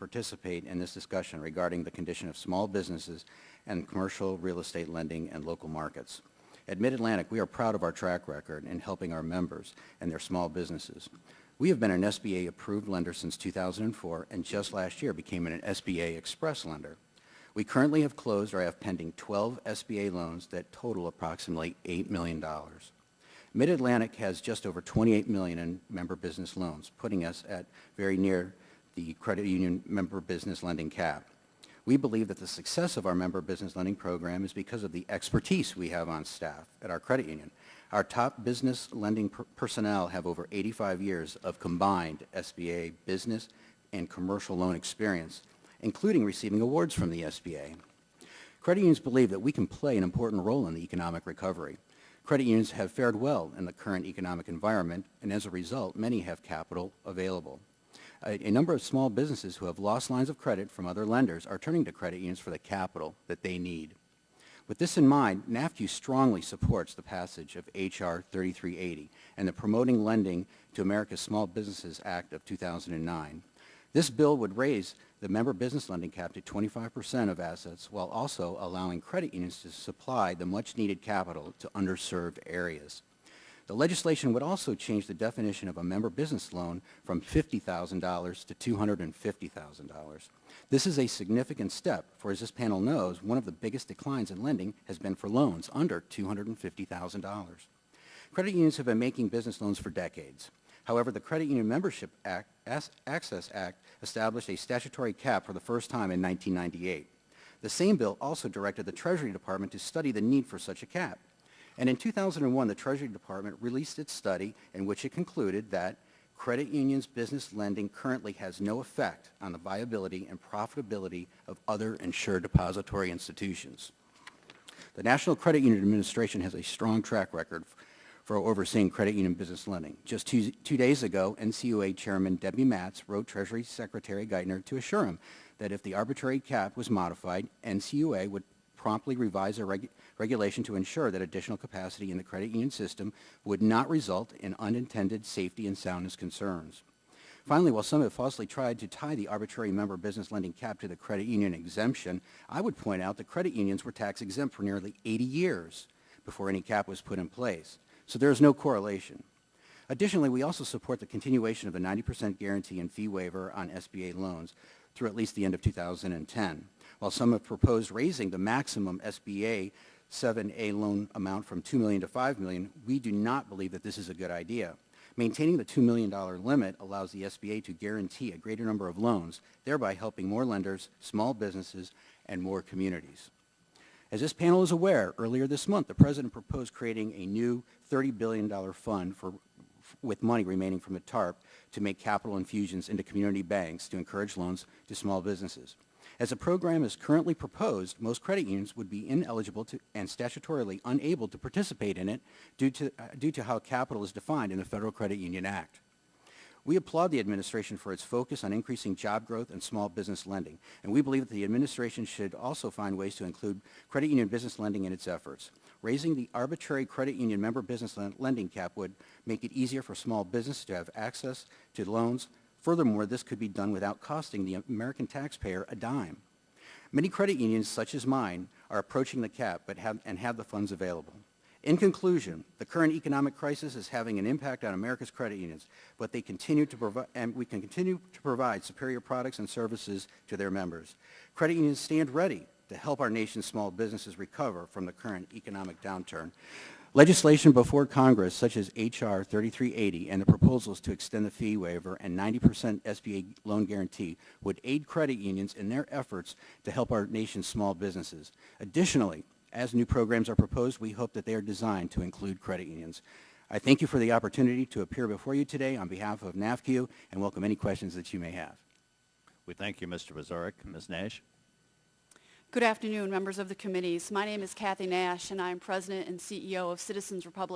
participate in this discussion regarding the condition of small businesses and commercial real estate lending and local markets. At Mid-Atlantic, we are proud of our track record in helping our members and their small businesses. We have been an SBA-approved lender since 2004 and just last year became an SBA Express lender. We currently have closed or have pending 12 SBA loans that total approximately $8 million. Mid-Atlantic has just over $28 million in member business loans, putting us at very near the credit union member business lending cap. We believe that the success of our member business lending program is because of the expertise we have on staff at our credit union. Our top business lending personnel have over 85 years of combined SBA business and commercial loan experience, including receiving awards from the SBA. Credit unions believe that we can play an important role in the economic recovery. Credit unions have fared well in the current economic environment, and as a result, many have capital available. A number of small businesses who have lost lines of credit from other lenders are turning to credit unions for the capital that they need. With this in mind, NAFCU strongly supports the passage of H.R. 3380 and the Promoting Lending to America's Small Businesses Act of 2009. This bill would raise the member business lending cap to 25% of assets while also allowing credit unions to supply the much-needed capital to underserved areas. The legislation would also change the definition of a member business loan from $50,000 to $250,000. This is a significant step, for as this panel knows, one of the biggest declines in lending has been for loans under $250,000. Credit unions have been making business loans for decades. However, the Credit Union Membership Access Act established a statutory cap for the first time in 1998. The same bill also directed the Treasury Department to study the need for such a cap. And in 2001, the Treasury Department released its study in which it concluded that credit unions' business lending currently has no effect on the viability and profitability of other insured depository institutions. The National Credit Union Administration has a strong track record for overseeing credit union business lending. Just two days ago, NCUA Chairman Debbie Matz wrote Treasury Secretary Geithner to assure him that if the arbitrary cap was modified, NCUA would promptly revise a regulation to ensure that additional capacity in the credit union system would not result in unintended safety and soundness concerns. Finally, while some have falsely tried to tie the arbitrary member business lending cap to the credit union exemption, I would point out that credit unions were tax exempt for nearly 80 years before any cap was put in place. So there is no correlation. Additionally, we also support the continuation of the 90% guarantee and fee waiver on SBA loans through at least the end of 2010. While some have proposed raising the maximum SBA 7A loan amount from $2 million to $5 million, we do not believe that this is a good idea. Maintaining the $2 million limit allows the SBA to guarantee a greater number of loans, thereby helping more lenders, small businesses, and more communities. As this panel is aware, earlier this month, the President proposed creating a new $30 billion fund with money remaining from the TARP to make capital infusions into community banks to encourage loans to small businesses. As the program is currently proposed, most credit unions would be ineligible to and statutorily unable to participate in it due to how capital is defined in the Federal Credit Union Act. We applaud the administration for its focus on increasing job growth and small business lending, and we believe that the administration should also find ways to include credit union business lending in its efforts. Raising the arbitrary credit union member business lending cap would make it easier for small business to have access to loans. Furthermore, this could be done without costing the American taxpayer a dime. Many credit unions, such as mine, are approaching the cap but have the funds available. In conclusion, the current economic crisis is having an impact on America's credit unions, but we can continue to provide superior products and services to their members. Credit unions stand ready to help our nation's small businesses recover from the current economic downturn. Legislation before Congress, such as H.R. 3380 and the proposals to extend the fee waiver and 90% SBA loan guarantee, would aid credit unions in their efforts to help our nation's small businesses. Additionally, as new programs are proposed, we hope that they are designed to include credit unions. I thank you for the opportunity to appear before you today on behalf of NAFCU and welcome any questions that you may have. We thank you, Mr. Wieczorek. Ms. Nash. Good afternoon, members of the committees. My name is Kathy Nash, and I am President and CEO of Citizens Republic